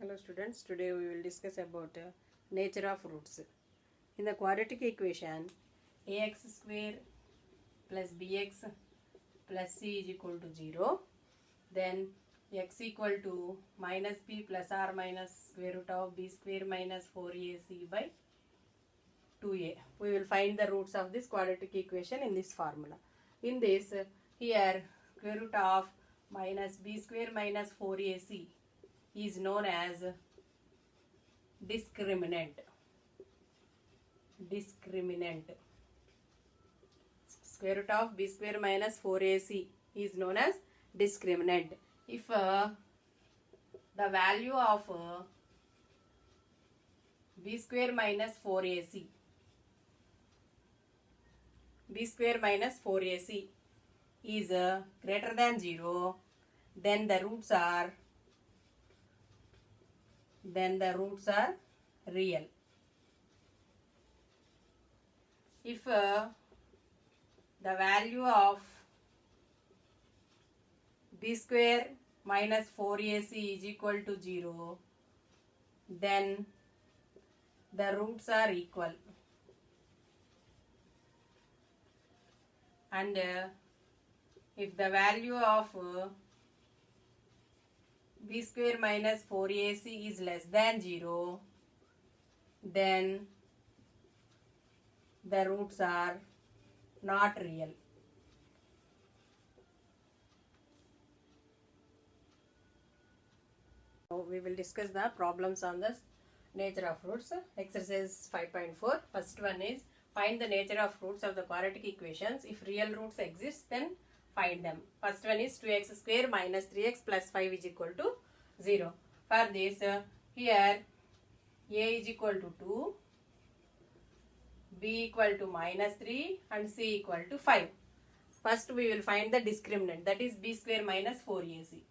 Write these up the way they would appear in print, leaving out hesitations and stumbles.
Hello students, today we will discuss about nature of roots. In the quadratic equation, ax square plus bx plus c is equal to 0. Then x equal to minus b plus r minus square root of b square minus 4ac by 2a. We will find the roots of this quadratic equation in this formula. In this, here square root of minus b square minus 4ac is known as discriminant. Square root of b square minus 4ac is known as discriminant. If the value of b square minus 4ac is greater than 0, then the roots are real. If the value of b square minus 4ac is equal to 0, then the roots are equal. And if the value of b square minus 4ac is less than 0, then the roots are not real. Now we will discuss the problems on the nature of roots. Exercise 5.4. First one is find the nature of roots of the quadratic equations. If real roots exist, then find them. First one is 2x square minus 3x plus 5 is equal to 0. For this, here a is equal to 2, b equal to minus 3 and c equal to 5. First we will find the discriminant, that is b square minus 4ac.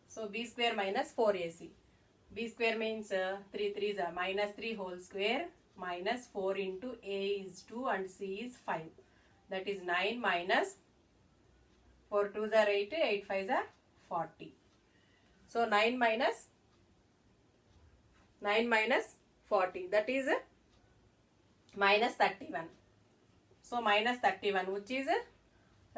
So b square minus 4ac. b square means 3 3s are minus 3 whole square minus 4 into a is 2 and c is 5. That is 9 minus 4 2s are 8, 8 5s are 40. So 9 minus 40, that is minus 31. So minus 31, which is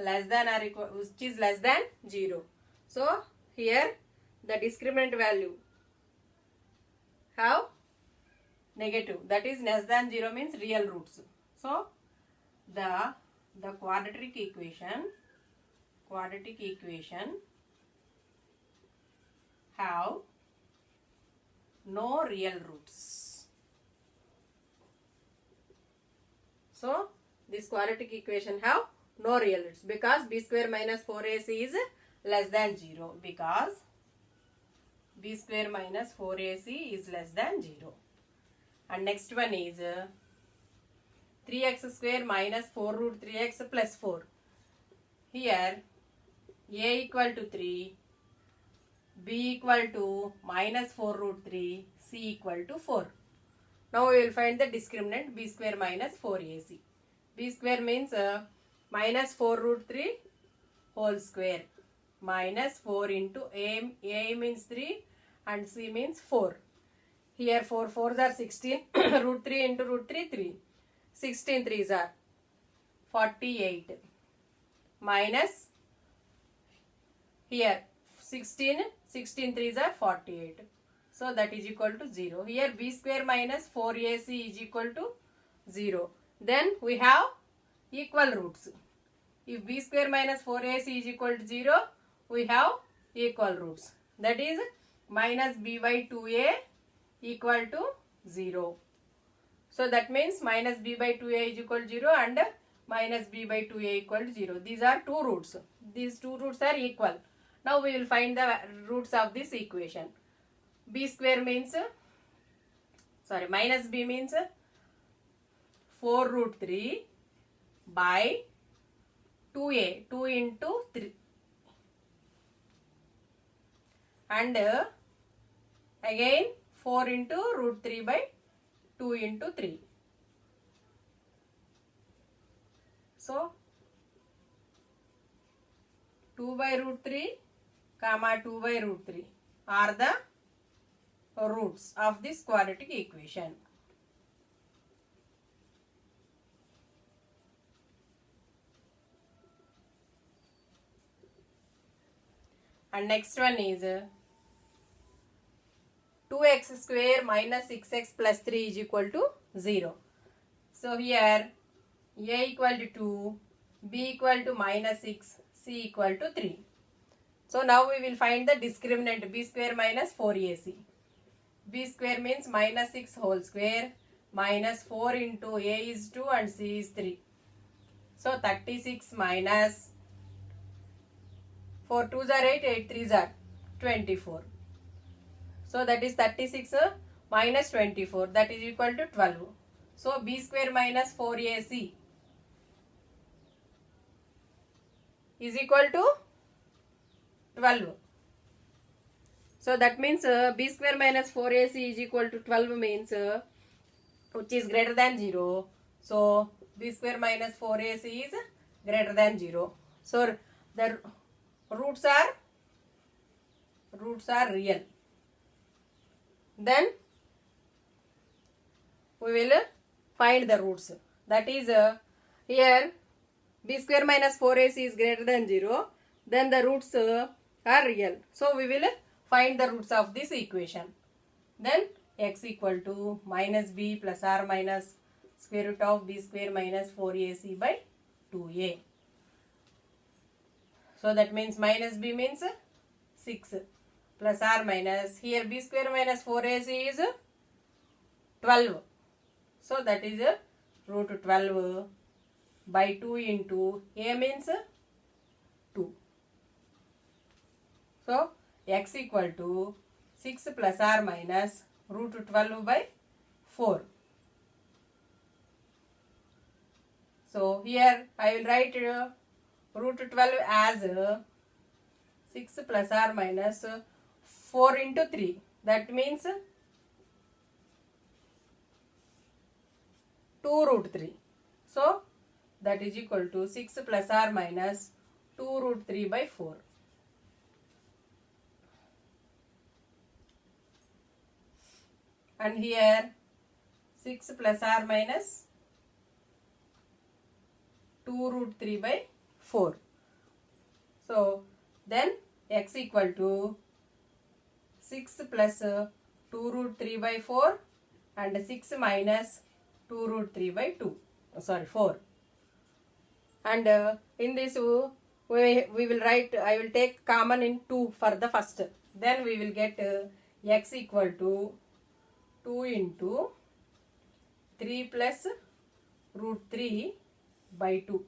less than 0. So here the discriminant value have negative, that is less than 0 means real roots. So the quadratic equation have no real roots. So this quadratic equation have no real roots because b square minus 4ac is less than 0, because b square minus 4ac is less than 0. And next one is 3x square minus 4 root 3x plus 4. Here a equal to 3, b equal to minus 4 root 3, c equal to 4. Now we will find the discriminant b square minus 4ac. b square means minus 4 root 3 whole square minus 4 into a means 3 and c means 4. Here 4 4s are 16, root 3 into root 3 3. 16 3s are 48 minus here 16 3s are 48. So that is equal to 0. Here b square minus 4ac is equal to 0. Then we have equal roots. If b square minus 4ac is equal to 0, we have equal roots. That is minus b by 2a equal to 0. So that means minus b by 2a is equal to 0 and minus b by 2a equal to 0. These are two roots. These two roots are equal. Now we will find the roots of this equation. B square means, minus b means 4 root 3 by 2a, 2 into 3. And again 4 into root 3 by 2 into 3. So 2 by root 3 comma 2 by root 3 are the roots of this quadratic equation. And next one is 2x square minus 6x plus 3 is equal to 0. So here a equal to 2, b equal to minus 6, c equal to 3. So now we will find the discriminant b square minus 4ac. b square means minus 6 whole square minus 4 into a is 2 and c is 3. So 36 minus 4 2s are 8, 8 3s are 24. So that is 36 minus 24, that is equal to 12. So b square minus 4ac is equal to 12. So that means b square minus 4ac is equal to 12 means which is greater than 0. So b square minus 4ac is greater than 0. So the roots are real. Then we will find the roots. That is here b square minus 4ac is greater than 0. Then the roots are real. So we will find the roots of this equation. Then x equal to minus b plus or minus square root of b square minus 4ac by 2a. So that means minus b means 6 plus or minus, here b square minus 4ac is 12. So that is root 12 by 2 into a means 2. So x equal to 6 plus or minus root 12 by 4. So here I will write root 12 as 6 plus or minus 4 into 3. That means 2 root 3. So that is equal to 6 plus or minus 2 root 3 by 4. And here 6 plus or minus 2 root 3 by 4. So then x equal to 6 plus 2 root 3 by 4 and 6 minus 2 root 3 by 2. Sorry, 4. And in this we will write, I will take common in 2 for the first. Then we will get x equal to 2 into 3 plus root 3 by 2.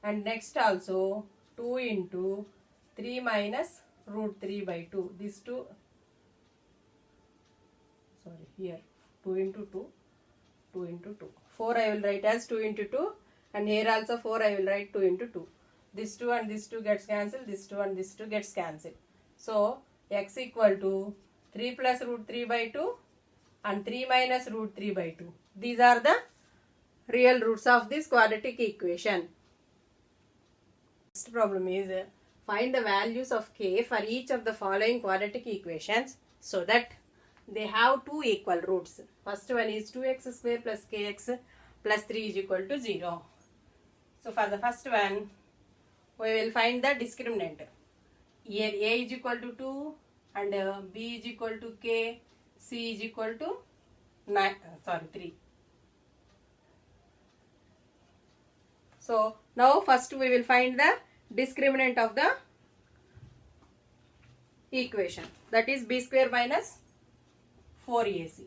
And next also 2 into 3 minus root 3 by 2. These two, sorry, here 2 into 2, 2 into 2. 4 I will write as 2 into 2, and here also 4 I will write 2 into 2. This 2 and this 2 gets cancelled, this 2 and this 2 gets cancelled. So x equal to 3 plus root 3 by 2 and 3 minus root 3 by 2. These are the real roots of this quadratic equation. Next problem is find the values of k for each of the following quadratic equations so that they have two equal roots. First one is 2x square plus kx plus 3 is equal to 0. So for the first one, we will find the discriminant. Here a is equal to 2 and b is equal to k, c is equal to 3. So now first we will find the discriminant of the equation, that is b square minus 4ac.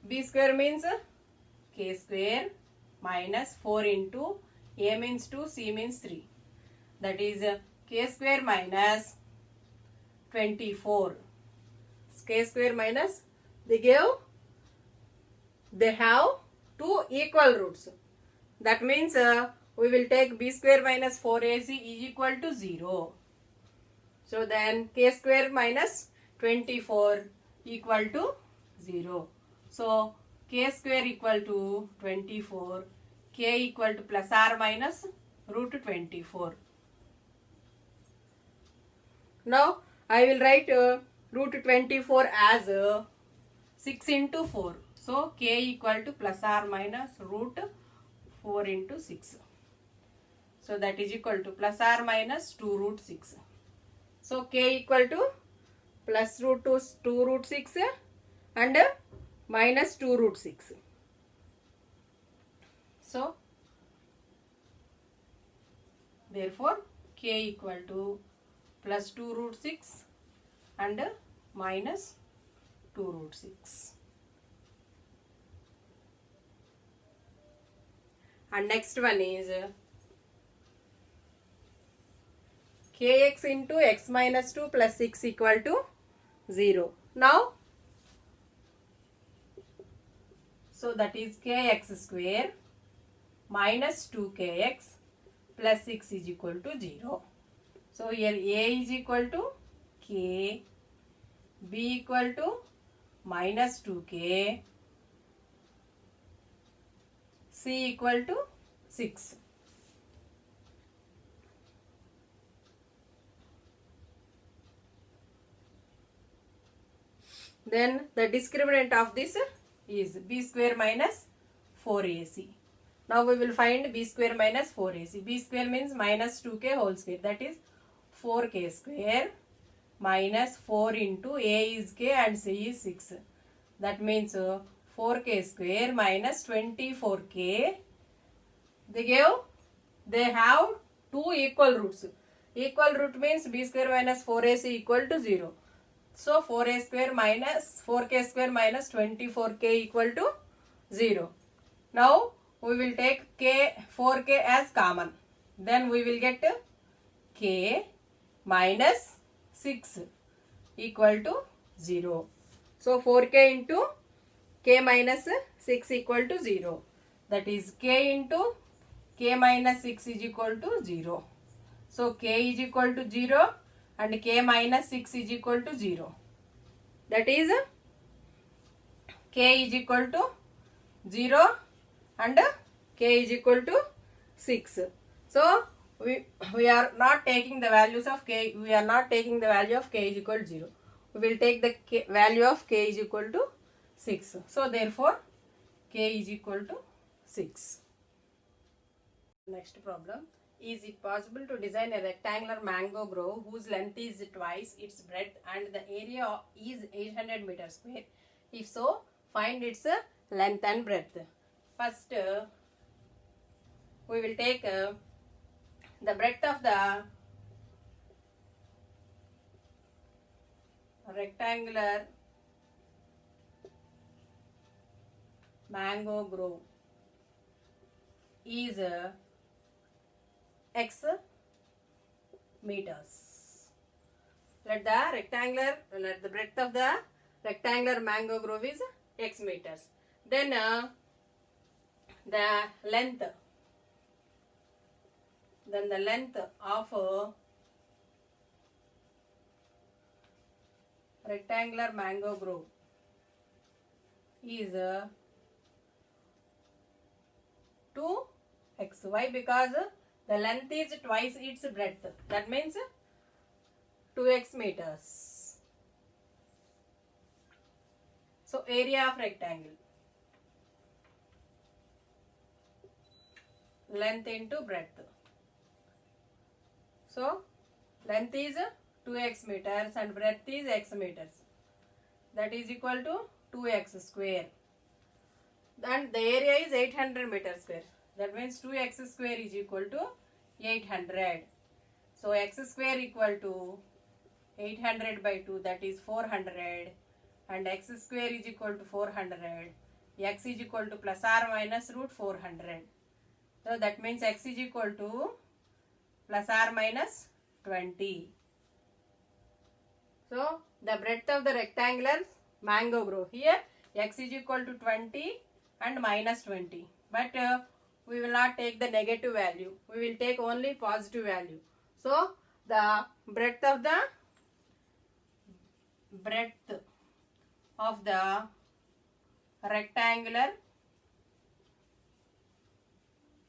b square means k square minus 4 into a means 2, c means 3. That is k square minus 24. K square minus, they have two equal roots. That means we will take b square minus 4ac is equal to 0. So then k square minus 24 equal to 0. So k square equal to 24, k equal to plus or minus root 24. Now I will write root 24 as 6 into 4. So k equal to plus or minus root 4 into 6. So that is equal to plus or minus 2 root 6. So k equal to plus root 2 root 6 and minus 2 root 6. So therefore k equal to plus 2 root 6 and minus 2 root 6. And next one is kx into x minus 2 plus 6 equal to 0. Now, so that is kx square minus 2kx plus 6 is equal to 0. So here a is equal to k, b equal to minus 2k, c equal to 6. Then the discriminant of this is b square minus 4ac. Now we will find b square minus 4ac. b square means minus 2k whole square, that is 4k square minus 4 into a is k and c is 6. That means 4k square minus 24k. They have two equal roots. Equal root means b square minus 4ac equal to 0. So 4a square minus 4k square minus 24k equal to 0. Now we will take 4k as common. Then we will get k minus 6 equal to 0. So 4k into k minus 6 equal to 0. That is k into k minus 6 is equal to 0. So k is equal to 0 and k minus 6 is equal to 0. That is k is equal to 0 and k is equal to 6. So we are not taking the values of k. We are not taking the value of k is equal to 0. We will take the value of k is equal to 6. So therefore k is equal to 6. Next problem. Is it possible to design a rectangular mango grove whose length is twice its breadth and the area is 800 meters square? If so, find its length and breadth. First, we will take the breadth of the rectangular mango grove is x meters. Let the breadth of the rectangular mango grove is x meters. Then the length of rectangular mango grove is 2x. Why? Because the length is twice its breadth. That means 2x meters. So area of rectangle, length into breadth. So length is 2x meters and breadth is x meters. That is equal to 2x square. And the area is 800 meters square. That means 2x square is equal to 800. So x square equal to 800 by 2, that is 400. And x square is equal to 400. X is equal to plus or minus root 400. So that means x is equal to plus or minus 20. So the breadth of the rectangular mango grove, here x is equal to 20 and minus 20. But we will not take the negative value. We will take only positive value. So the breadth of the rectangular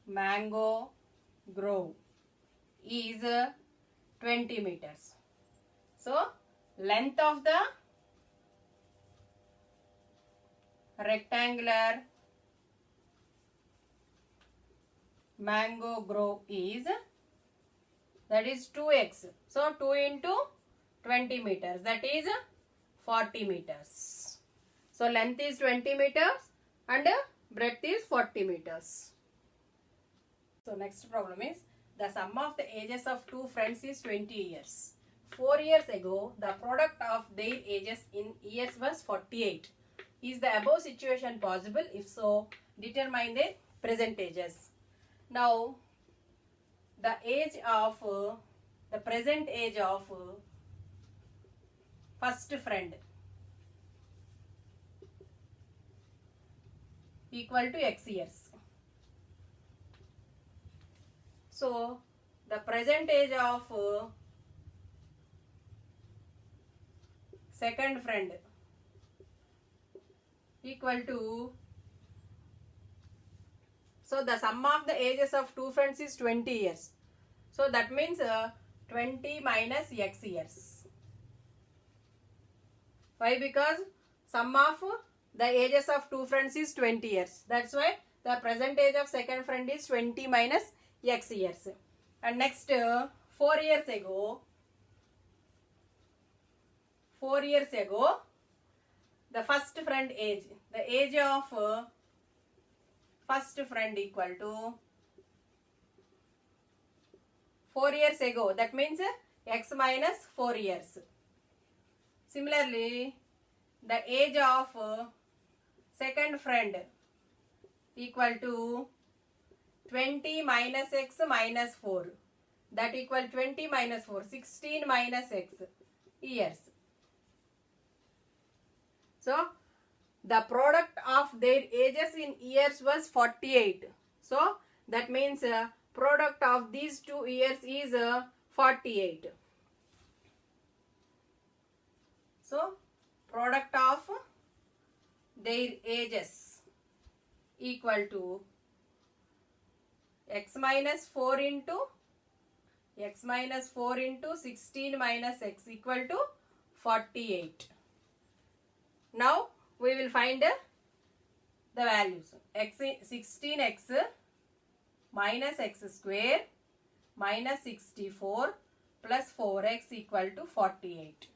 mango grove is 20 meters. So length of the rectangular mango grove is, that is 2x. So 2 into 20 meters, that is 40 meters. So length is 20 meters and breadth is 40 meters. So next problem is, the sum of the ages of two friends is 20 years. 4 years ago, the product of their ages in years was 48. Is the above situation possible? If so, determine their present ages. Now, the age of the present age of first friend equal to x years. So, the present age of second friend equal to, so the sum of the ages of two friends is 20 years. So that means 20 minus x years. Why? Because sum of the ages of two friends is 20 years. That's why the present age of second friend is 20 minus x years. And next 4 years ago, the first friend age, the age of first friend equal to 4 years ago, that means x minus 4 years. Similarly, the age of second friend equal to 20 minus x minus 4, that equal 20 minus 4, 16 minus x years. So, the product of their ages in years was 48. So, that means product of these 2 years is 48. So, product of their ages equal to x minus 4 into 16 minus x equal to 48. Now, we will find the values. 16x minus x square minus 64 plus 4x equal to 48.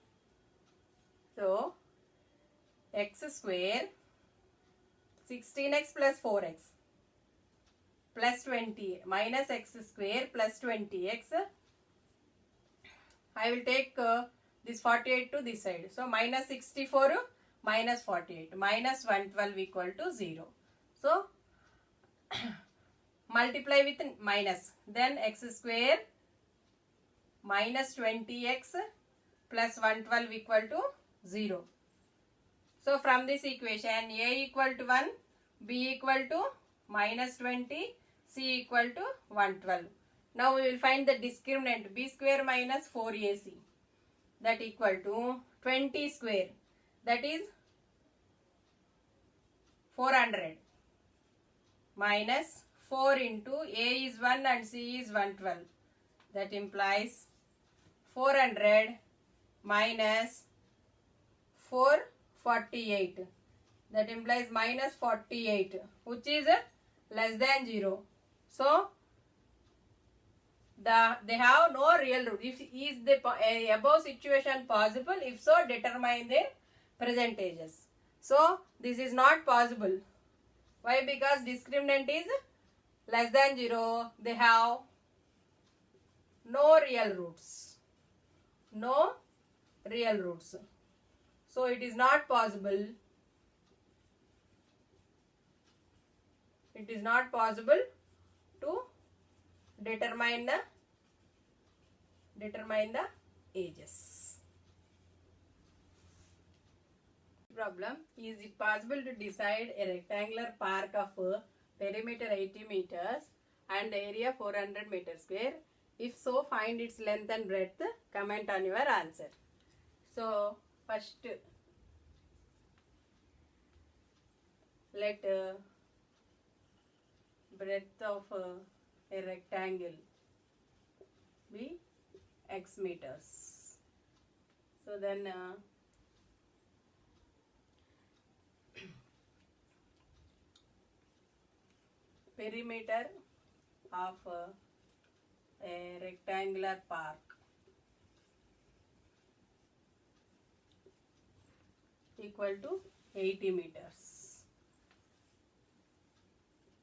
So, x square 16x plus 4x plus 20 minus x square plus 20x. I will take this 48 to this side. So, minus 64 minus 48 minus 112 equal to 0. So, multiply with minus, then x square minus 20x plus 112 equal to 0. So, from this equation, a equal to 1, b equal to minus 20, c equal to 112. Now, we will find the discriminant, b square minus 4ac, that equal to 20 square, that is 400 minus 4 into a is 1 and c is 112. That implies 400 minus 448. That implies minus 48, which is less than 0. So, they have no real root. Is the above situation possible? If so, determine their present ages. So, this is not possible. Why? Because discriminant is less than 0. They have no real roots. No real roots. So, it is not possible. It is not possible to determine the ages. Problem: is it possible to decide a rectangular park of perimeter 80 meters and area 400 meters square? If so, find its length and breadth. Comment on your answer. So, first let breadth of a rectangle be x meters. So then perimeter of a rectangular park equal to 80 meters.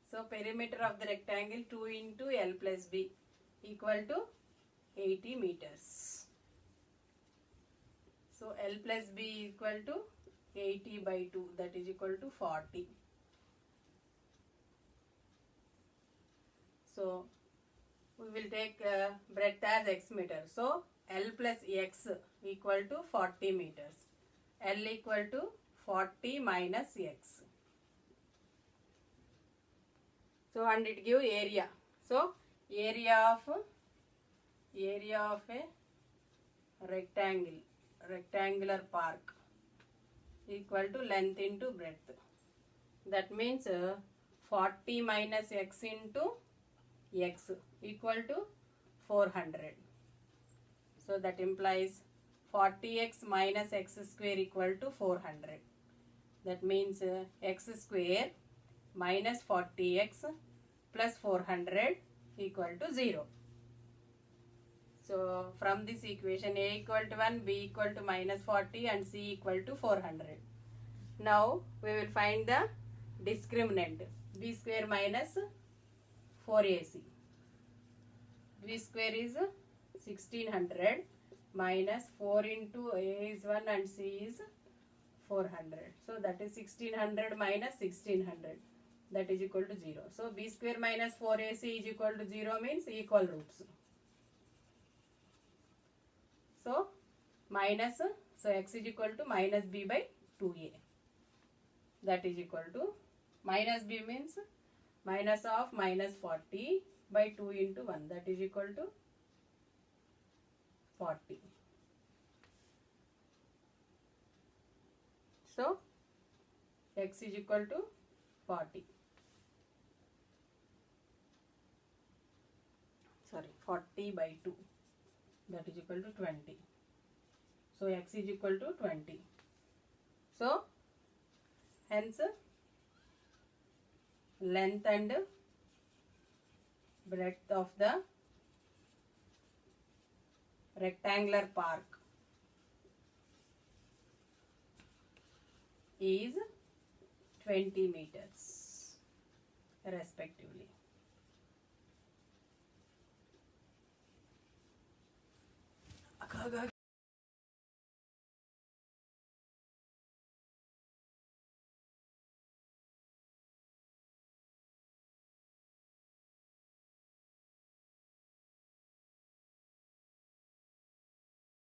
So perimeter of the rectangle 2 into L plus B equal to 80 meters. So L plus B equal to 80 by 2, that is equal to 40. So we will take breadth as x meter. So L plus x equal to 40 meters. L equal to 40 minus x. So and it give area. So area of a rectangular park equal to length into breadth. That means 40 minus x into x equal to 400. So that implies 40x minus x square equal to 400. That means x square minus 40x plus 400 equal to 0. So from this equation a equal to 1, b equal to minus 40 and c equal to 400. Now we will find the discriminant. B square minus 4ac. B square is 1600 minus 4 into a is 1 and c is 400. So that is 1600 minus 1600. That is equal to 0. So b square minus 4ac is equal to 0 means equal roots. So minus, so x is equal to minus b by 2a. That is equal to minus b means minus of minus 40 by 2 into 1. That is equal to 40. So x is equal to 40. Sorry, 40 by 2. That is equal to 20. So x is equal to 20. So hence length and breadth of the rectangular park is 20 meters respectively.